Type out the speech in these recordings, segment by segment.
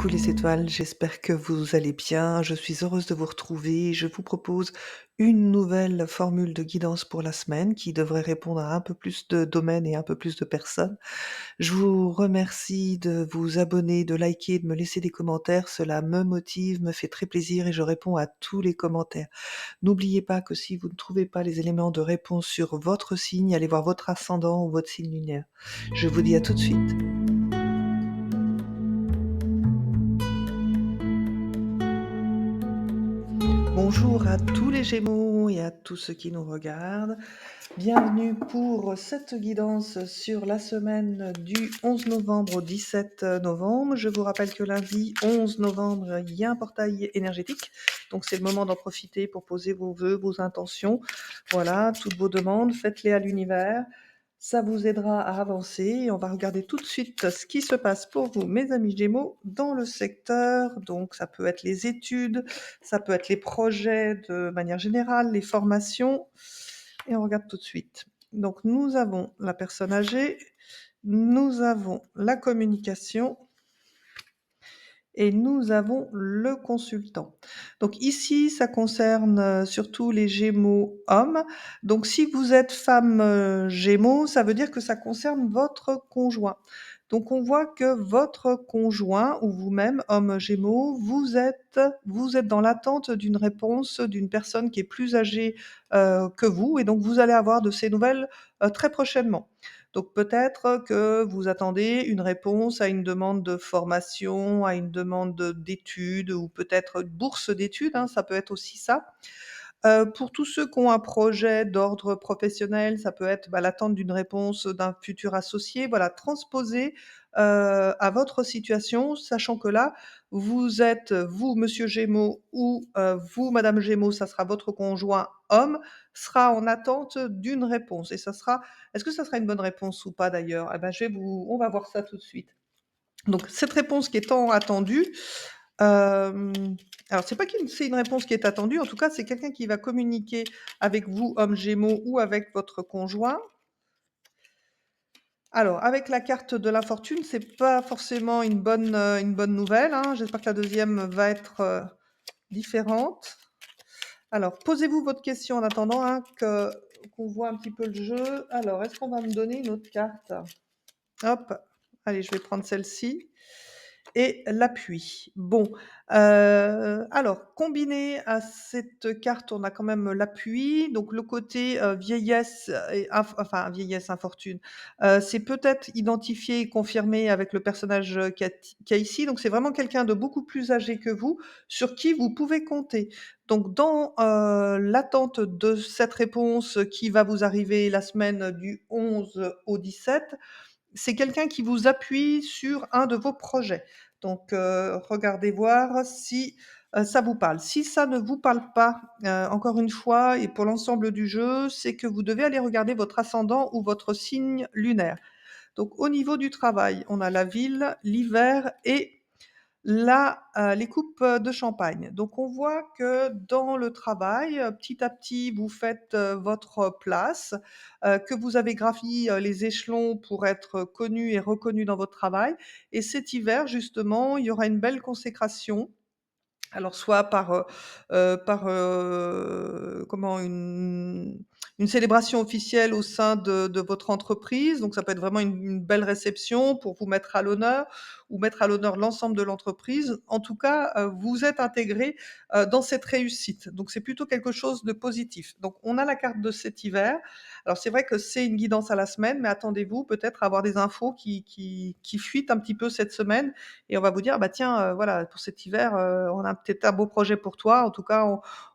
Coucou les étoiles, j'espère que vous allez bien. Je suis heureuse de vous retrouver. Je vous propose une nouvelle formule de guidance pour la semaine qui devrait répondre à un peu plus de domaines et un peu plus de personnes. Je vous remercie de vous abonner, de liker, de me laisser des commentaires. Cela me motive, me fait très plaisir et je réponds à tous les commentaires. N'oubliez pas que si vous ne trouvez pas les éléments de réponse sur votre signe, allez voir votre ascendant ou votre signe lunaire. Je vous dis à tout de suite. Bonjour à tous les Gémeaux et à tous ceux qui nous regardent. Bienvenue pour cette guidance sur la semaine du 11 novembre au 17 novembre. Je vous rappelle que lundi 11 novembre, il y a un portail énergétique. Donc c'est le moment d'en profiter pour poser vos vœux, vos intentions. Voilà, toutes vos demandes, faites-les à l'univers. Ça vous aidera à avancer et on va regarder tout de suite ce qui se passe pour vous, mes amis Gémeaux, dans le secteur. Donc ça peut être les études, ça peut être les projets de manière générale, les formations. Et on regarde tout de suite. Donc nous avons la personne âgée, nous avons la communication et nous avons le consultant. Donc ici, ça concerne surtout les Gémeaux hommes. Donc si vous êtes femme Gémeaux, ça veut dire que ça concerne votre conjoint. Donc on voit que votre conjoint ou vous-même, homme Gémeaux, vous êtes dans l'attente d'une réponse d'une personne qui est plus âgée que vous et donc vous allez avoir de ces nouvelles très prochainement. Donc peut-être que vous attendez une réponse à une demande de formation, à une demande d'études ou peut-être une bourse d'études, hein, ça peut être aussi ça. Pour tous ceux qui ont un projet d'ordre professionnel, ça peut être, l'attente d'une réponse d'un futur associé. Voilà, transposer, à votre situation, sachant que là, vous êtes, vous, monsieur Gémeaux ou vous, madame Gémeaux, ça sera votre conjoint homme, sera en attente d'une réponse et ça sera est-ce que ça sera une bonne réponse ou pas d'ailleurs? Eh ben, on va voir ça tout de suite. Donc cette réponse qui est tant attendue, hem, alors c'est une réponse qui est attendue, en tout cas, c'est quelqu'un qui va communiquer avec vous, homme Gémeaux, ou avec votre conjoint. Alors, avec la carte de l'infortune, c'est pas forcément une bonne nouvelle, hein. J'espère que la deuxième va être, différente. Alors, posez-vous votre question en attendant, hein, qu'on voit un petit peu le jeu. Alors, est-ce qu'on va me donner une autre carte? Hop, allez, je vais prendre celle-ci et l'appui. Bon, alors combiné à cette carte, on a quand même l'appui, donc le côté, vieillesse et enfin vieillesse, infortune, c'est peut-être identifié et confirmé avec le personnage, qu'il y a ici, donc c'est vraiment quelqu'un de beaucoup plus âgé que vous, sur qui vous pouvez compter. Donc dans, l'attente de cette réponse qui va vous arriver la semaine du 11 au 17, c'est quelqu'un qui vous appuie sur un de vos projets. Donc, regardez voir si, ça vous parle. Si ça ne vous parle pas, encore une fois et pour l'ensemble du jeu, c'est que vous devez aller regarder votre ascendant ou votre signe lunaire. Donc au niveau du travail, on a la ville, l'hiver et les coupes, de champagne. Donc on voit que dans le travail, petit à petit, vous faites, votre place, que vous avez gravi, les échelons pour être connu et reconnu dans votre travail et cet hiver, justement, il y aura une belle consécration. Alors soit comment? Une célébration officielle au sein de votre entreprise, donc ça peut être vraiment une belle réception pour vous mettre à l'honneur ou mettre à l'honneur l'ensemble de l'entreprise. En tout cas, vous êtes intégré, dans cette réussite, donc c'est plutôt quelque chose de positif. Donc on a la carte de cet hiver. Alors c'est vrai que c'est une guidance à la semaine, mais attendez-vous peut-être à avoir des infos qui fuitent un petit peu cette semaine et on va vous dire: «Bah tiens, voilà, pour cet hiver, on a peut-être un beau projet pour toi». En tout cas,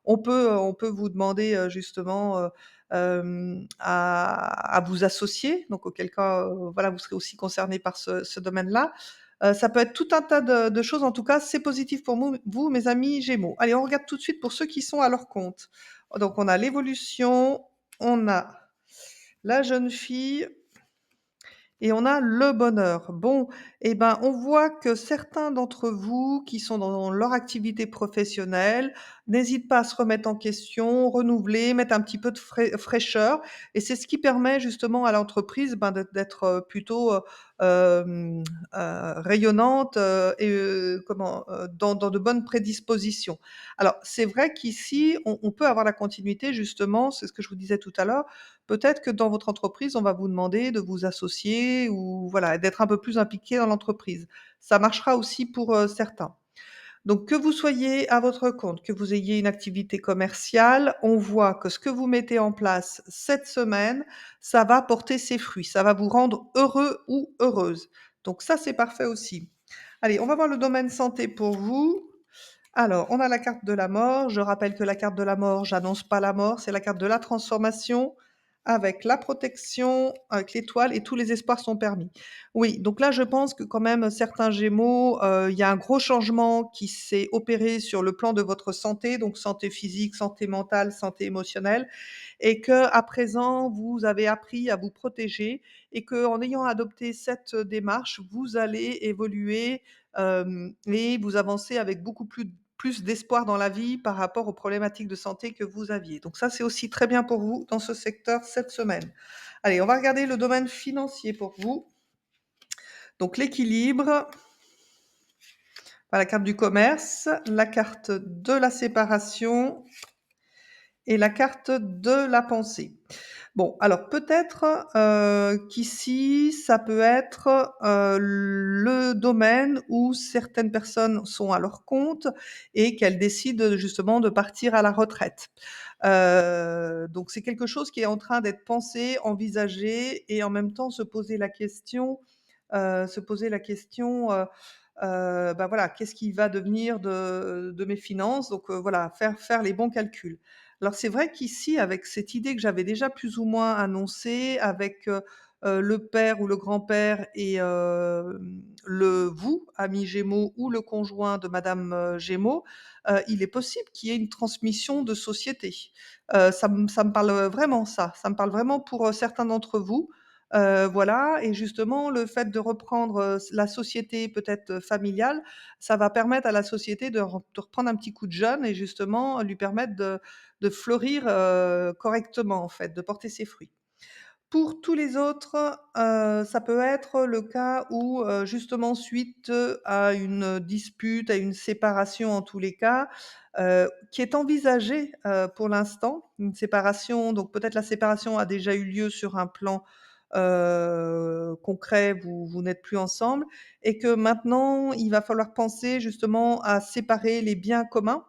on peut vous demander, justement, à vous associer, donc auquel cas, voilà, vous serez aussi concernés par ce domaine-là. Ça peut être tout un tas de choses. En tout cas, c'est positif pour vous, mes amis Gémeaux. Allez, on regarde tout de suite pour ceux qui sont à leur compte. Donc on a l'évolution, on a la jeune fille et on a le bonheur. Bon, eh ben, on voit que certains d'entre vous qui sont dans leur activité professionnelle n'hésitent pas à se remettre en question, renouveler, mettre un petit peu de fraîcheur et c'est ce qui permet justement à l'entreprise, ben, d'être, plutôt, hem, rayonnante, et dans de bonnes prédispositions. Alors c'est vrai qu'ici, on peut avoir la continuité justement, c'est ce que je vous disais tout à l'heure, peut-être que dans votre entreprise, on va vous demander de vous associer ou voilà, d'être un peu plus impliqué dans l'entreprise. Ça marchera aussi pour, certains. Donc que vous soyez à votre compte, que vous ayez une activité commerciale, on voit que ce que vous mettez en place cette semaine, ça va porter ses fruits, ça va vous rendre heureux ou heureuse. Donc ça, c'est parfait aussi. Allez, on va voir le domaine santé pour vous. Alors, on a la carte de la mort. Je rappelle que la carte de la mort, j'annonce pas la mort, c'est la carte de la transformation avec la protection, avec l'étoile et tous les espoirs sont permis. Oui, donc là, je pense que quand même certains Gémeaux, il y a un gros changement qui s'est opéré sur le plan de votre santé, donc santé physique, santé mentale, santé émotionnelle et que à présent, vous avez appris à vous protéger et qu'en ayant adopté cette démarche, vous allez évoluer, et vous avancez avec beaucoup plus d'espoir dans la vie par rapport aux problématiques de santé que vous aviez. Donc ça, c'est aussi très bien pour vous dans ce secteur cette semaine. Allez, on va regarder le domaine financier pour vous. Donc l'équilibre, la carte du commerce, la carte de la séparation et la carte de la pensée. Bon, alors peut-être, qu'ici, ça peut être, le domaine où certaines personnes sont à leur compte et qu'elles décident, justement de partir à la retraite. Donc c'est quelque chose qui est en train d'être pensé, envisagé et en même temps se poser la question, bah, voilà, qu'est-ce qui va devenir de mes finances? Donc, voilà, faire les bons calculs. Alors c'est vrai qu'ici, avec cette idée que j'avais déjà plus ou moins annoncée, avec, le père ou le grand-père et vous, ami Gémeaux ou le conjoint de madame, Gémeaux, il est possible qu'il y ait une transmission de société. Ça me parle, vraiment ça me parle vraiment pour, certains d'entre vous. Voilà et justement le fait de reprendre, la société peut-être, familiale, ça va permettre à la société de reprendre un petit coup de jeune et justement lui permettre de fleurir, correctement en fait, de porter ses fruits. Pour tous les autres, ça peut être le cas où, justement suite, à une dispute, à une séparation en tous les cas, qui est envisagée, pour l'instant. Une séparation donc peut-être la séparation a déjà eu lieu sur un plan, concret, vous n'êtes plus ensemble et que maintenant il va falloir penser justement à séparer les biens communs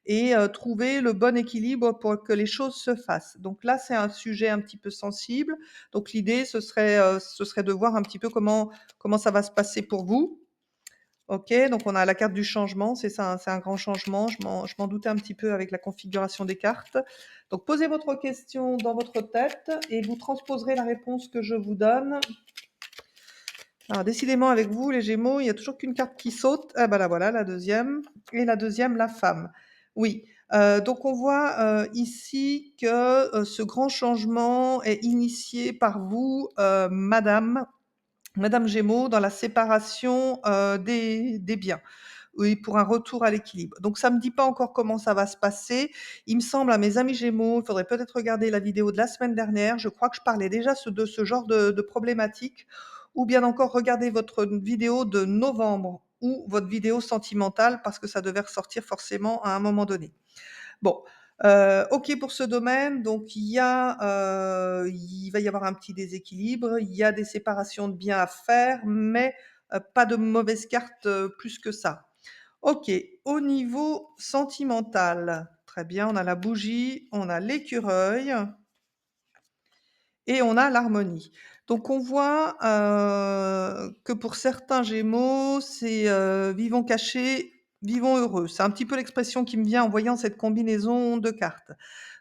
et trouver le bon équilibre pour que les choses se fassent. Donc là, c'est un sujet un petit peu sensible. Donc l'idée, ce serait de voir un petit peu comment ça va se passer pour vous. OK, donc on a la carte du changement, c'est ça, hein, c'est un grand changement. Je m'en doutais un petit peu avec la configuration des cartes. Donc posez votre question dans votre tête et vous transposerez la réponse que je vous donne. Alors décidément avec vous les Gémeaux, il y a toujours qu'une carte qui saute. Ah bah, la voilà, la deuxième et la deuxième, la femme. Oui, donc on voit, ici que, ce grand changement est initié par vous, madame Gémeaux dans la séparation, des biens. Oui, pour un retour à l'équilibre. Donc ça me dit pas encore comment ça va se passer. Il me semble à mes amis Gémeaux, il faudrait peut-être regarder la vidéo de la semaine dernière. Je crois que je parlais déjà de ce genre de problématique ou bien encore regarder votre vidéo de novembre ou votre vidéo sentimentale parce que ça devait ressortir forcément à un moment donné. Bon, OK pour ce domaine, donc il va y avoir un petit déséquilibre, il y a des séparations de biens à faire, mais pas de mauvaises cartes, plus que ça. OK, au niveau sentimental, très bien, on a la bougie, on a l'écureuil et on a l'harmonie. Donc on voit, que pour certains Gémeaux, c'est, vivons cachés, vivons heureux. C'est un petit peu l'expression qui me vient en voyant cette combinaison de cartes.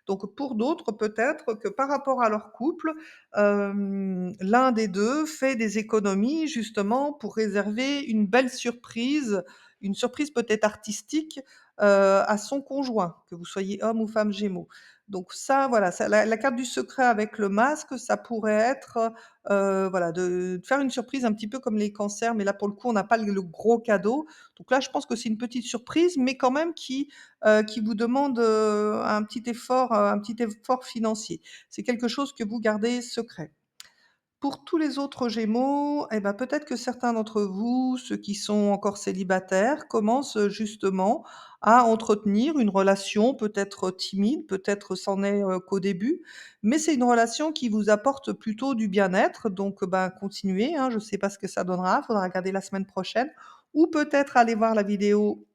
Donc pour d'autres, peut-être que par rapport à leur couple, l'un des 2 fait des économies justement pour réserver une belle surprise, une surprise peut-être artistique, à son conjoint, que vous soyez homme ou femme Gémeaux. Donc ça, voilà, ça la carte du secret avec le masque, ça pourrait être, voilà, de faire une surprise un petit peu comme les cancers, mais là, pour le coup, on n'a pas le gros cadeau. Donc là, je pense que c'est une petite surprise, mais quand même qui vous demande, un petit effort financier. C'est quelque chose que vous gardez secret. Pour tous les autres Gémeaux, eh ben, peut-être que certains d'entre vous, ceux qui sont encore célibataires, commencent, justement à entretenir une relation peut-être timide, peut-être c'en est, qu'au début, mais c'est une relation qui vous apporte plutôt du bien-être donc, ben, continuez, hein, je ne sais pas ce que ça donnera, il faudra regarder la semaine prochaine ou peut-être aller voir la vidéo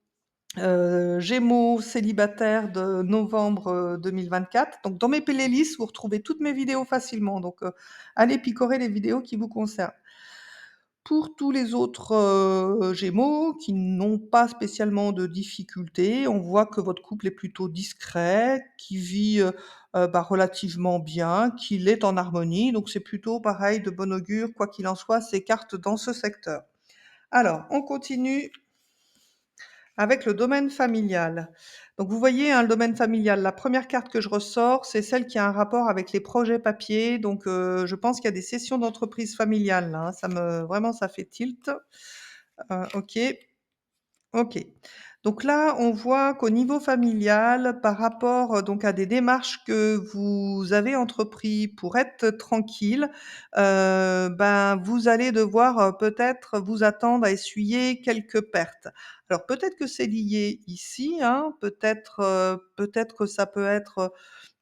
Gémeaux célibataire de novembre, 2024. Donc dans mes playlists, vous retrouvez toutes mes vidéos facilement, donc allez picorer les vidéos qui vous concernent. Pour tous les autres, Gémeaux qui n'ont pas spécialement de difficultés, on voit que votre couple est plutôt discret, qui vit, bah, relativement bien, qu'il est en harmonie, donc c'est plutôt pareil de bon augure, quoi qu'il en soit, ces cartes dans ce secteur. Alors, on continue avec le domaine familial. Donc vous voyez, hein, le domaine familial, la première carte que je ressors, c'est celle qui a un rapport avec les projets papier. Donc je pense qu'il y a des sessions d'entreprise familiale là, hein. Vraiment ça fait tilt. OK. OK. Donc là, on voit qu'au niveau familial, par rapport, donc à des démarches que vous avez entrepris pour être tranquille, ben, vous allez devoir, peut-être vous attendre à essuyer quelques pertes. Alors peut-être que c'est lié ici, hein, peut-être que ça peut être,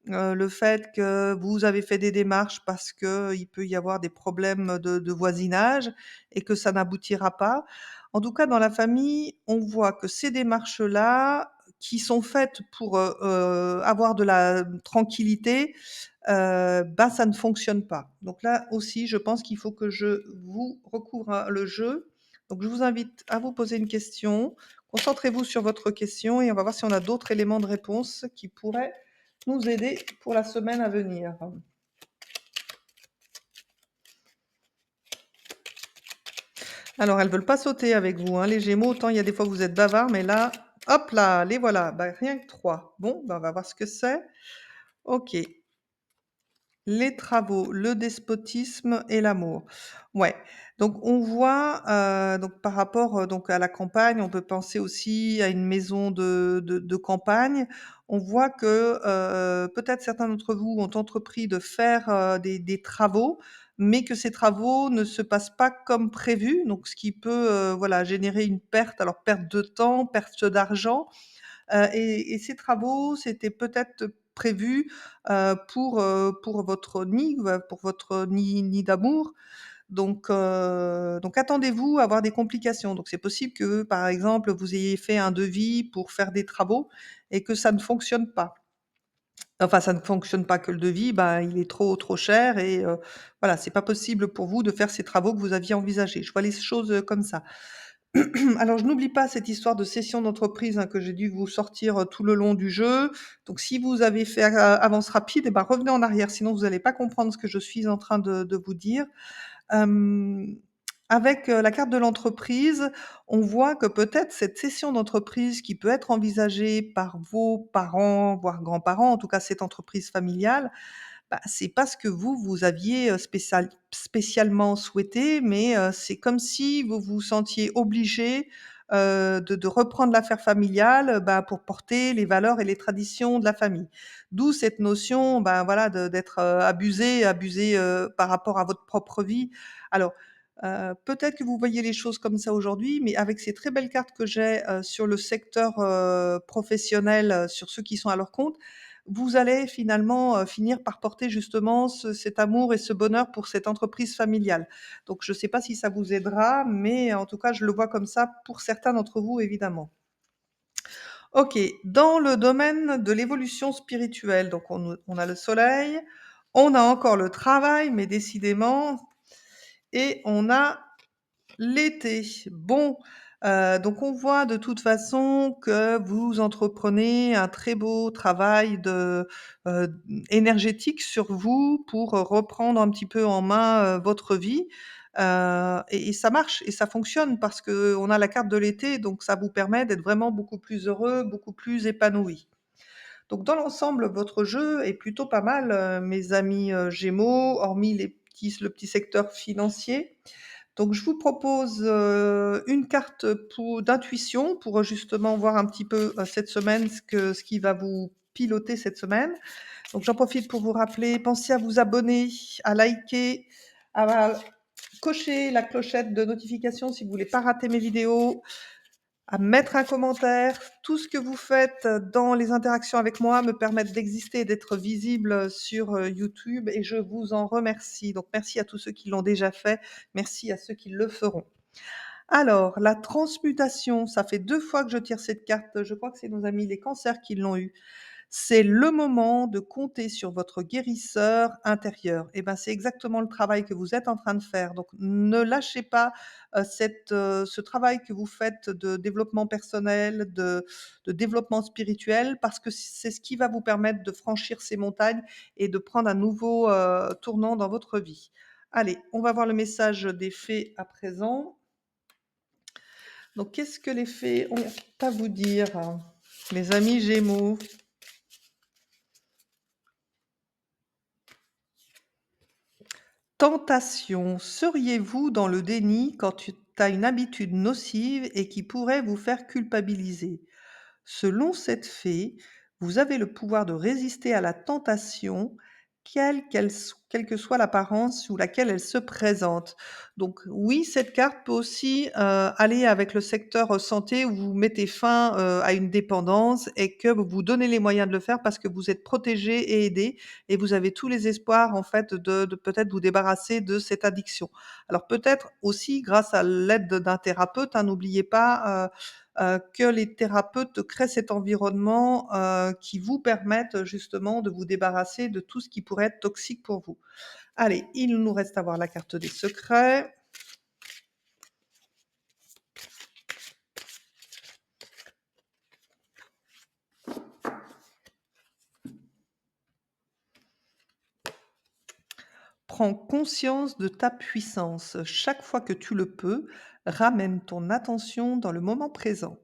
le fait que vous avez fait des démarches parce qu'il peut y avoir des problèmes de voisinage et que ça n'aboutira pas. En tout cas, dans la famille, on voit que ces démarches-là, qui sont faites pour, avoir de la tranquillité, bah, ça ne fonctionne pas. Donc là aussi, je pense qu'il faut que je vous recouvre, le jeu. Donc je vous invite à vous poser une question. Concentrez-vous sur votre question et on va voir si on a d'autres éléments de réponse qui pourraient nous aider pour la semaine à venir. Alors, elles veulent pas sauter avec vous, hein, les Gémeaux. Autant il y a des fois vous êtes bavards, mais là, hop là, les voilà. Bah, rien que 3. Bon, bah, on va voir ce que c'est. OK. Les travaux, le despotisme et l'amour. Ouais, donc on voit, donc par rapport, donc à la campagne, on peut penser aussi à une maison de campagne. On voit que, peut-être certains d'entre vous ont entrepris de faire, des travaux, mais que ces travaux ne se passent pas comme prévu, donc ce qui peut, voilà, générer une perte. Alors perte de temps, perte d'argent. Et ces travaux, c'était peut-être prévu, pour votre nid, pour votre nid d'amour. Donc attendez-vous à avoir des complications. Donc c'est possible que, par exemple, vous ayez fait un devis pour faire des travaux et que ça ne fonctionne pas. Enfin, ça ne fonctionne pas, que le devis, bah, il est trop cher et voilà, c'est pas possible pour vous de faire ces travaux que vous aviez envisagés. Je vois les choses, comme ça. Alors, je n'oublie pas cette histoire de session d'entreprise, hein, que j'ai dû vous sortir, tout le long du jeu. Donc si vous avez fait, avance rapide et ben, revenez en arrière, sinon vous allez pas comprendre ce que je suis en train de vous dire. Hem, Avec, la carte de l'entreprise, on voit que peut-être cette session d'entreprise qui peut être envisagée par vos parents, voire grands-parents, en tout cas cette entreprise familiale, bah, c'est pas ce que vous aviez, spécialement souhaité, mais c'est comme si vous vous sentiez obligé, de reprendre l'affaire familiale, bah, pour porter les valeurs et les traditions de la famille. D'où cette notion, bah, voilà, d'être, abusé, par rapport à votre propre vie. Alors, peut-être que vous voyez les choses comme ça aujourd'hui, mais avec ces très belles cartes que j'ai, sur le secteur, professionnel, sur ceux qui sont à leur compte, vous allez finalement, finir par porter justement cet amour et ce bonheur pour cette entreprise familiale. Donc je ne sais pas si ça vous aidera, mais en tout cas, je le vois comme ça pour certains d'entre vous, évidemment. OK, dans le domaine de l'évolution spirituelle, donc on a le soleil, on a encore le travail, mais décidément, et on a l'été. Bon, donc on voit de toute façon que vous entreprenez un très beau travail énergétique sur vous pour, reprendre un petit peu en main, votre vie. et ça marche et ça fonctionne parce qu'on a la carte de l'été, donc ça vous permet d'être vraiment beaucoup plus heureux, beaucoup plus épanoui. Donc dans l'ensemble, votre jeu est plutôt pas mal, mes amis, Gémeaux, hormis le petit secteur financier. Donc je vous propose, une carte d'intuition pour, justement voir un petit peu, cette semaine ce qui va vous piloter cette semaine. Donc j'en profite pour vous rappeler, pensez à vous abonner, à liker, à cocher la clochette de notification si vous voulez pas rater mes vidéos, à mettre un commentaire. Tout ce que vous faites dans les interactions avec moi me permettent d'exister et d'être visible sur, YouTube et je vous en remercie. Donc merci à tous ceux qui l'ont déjà fait, merci à ceux qui le feront. Alors, la transmutation, ça fait 2 fois que je tire cette carte, je crois que c'est nos amis les cancers qui l'ont eu. C'est le moment de compter sur votre guérisseur intérieur et ben, c'est exactement le travail que vous êtes en train de faire. Donc ne lâchez pas, ce travail que vous faites de développement personnel, de développement spirituel parce que c'est ce qui va vous permettre de franchir ces montagnes et de prendre un nouveau, tournant dans votre vie. Allez, on va voir le message des fées à présent. Donc qu'est-ce que les fées ont à vous dire, mes amis Gémeaux? Tentation. Seriez-vous dans le déni quand tu as une habitude nocive et qui pourrait vous faire culpabiliser? Selon cette fée, vous avez le pouvoir de résister à la tentation, quelle que soit l'apparence sous laquelle elle se présente. Donc oui, cette carte peut aussi aller avec le secteur santé où vous mettez fin à une dépendance et que vous vous donnez les moyens de le faire parce que vous êtes protégé et aidé et vous avez tous les espoirs en fait de peut-être vous débarrasser de cette addiction. Alors peut-être aussi grâce à l'aide d'un thérapeute, hein, n'oubliez pas que les thérapeutes créent cet environnement, qui vous permettent justement de vous débarrasser de tout ce qui pourrait être toxique pour vous. Allez, il nous reste à voir la carte des secrets. Prends conscience de ta puissance. Chaque fois que tu le peux, ramène ton attention dans le moment présent.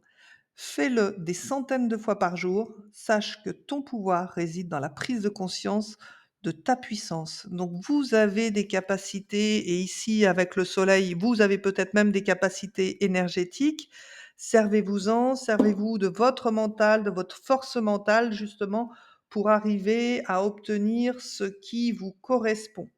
Fais-le des centaines de fois par jour. Sache que ton pouvoir réside dans la prise de conscience de ta puissance. Donc vous avez des capacités et ici avec le soleil, vous avez peut-être même des capacités énergétiques. Servez-vous-en, servez-vous de votre mental, de votre force mentale justement pour arriver à obtenir ce qui vous correspond.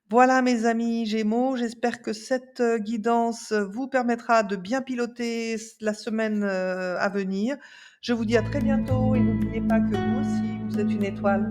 Voilà mes amis Gémeaux, j'espère que cette, guidance, vous permettra de bien piloter la semaine, à venir. Je vous dis à très bientôt et n'oubliez pas que vous aussi, vous êtes une étoile.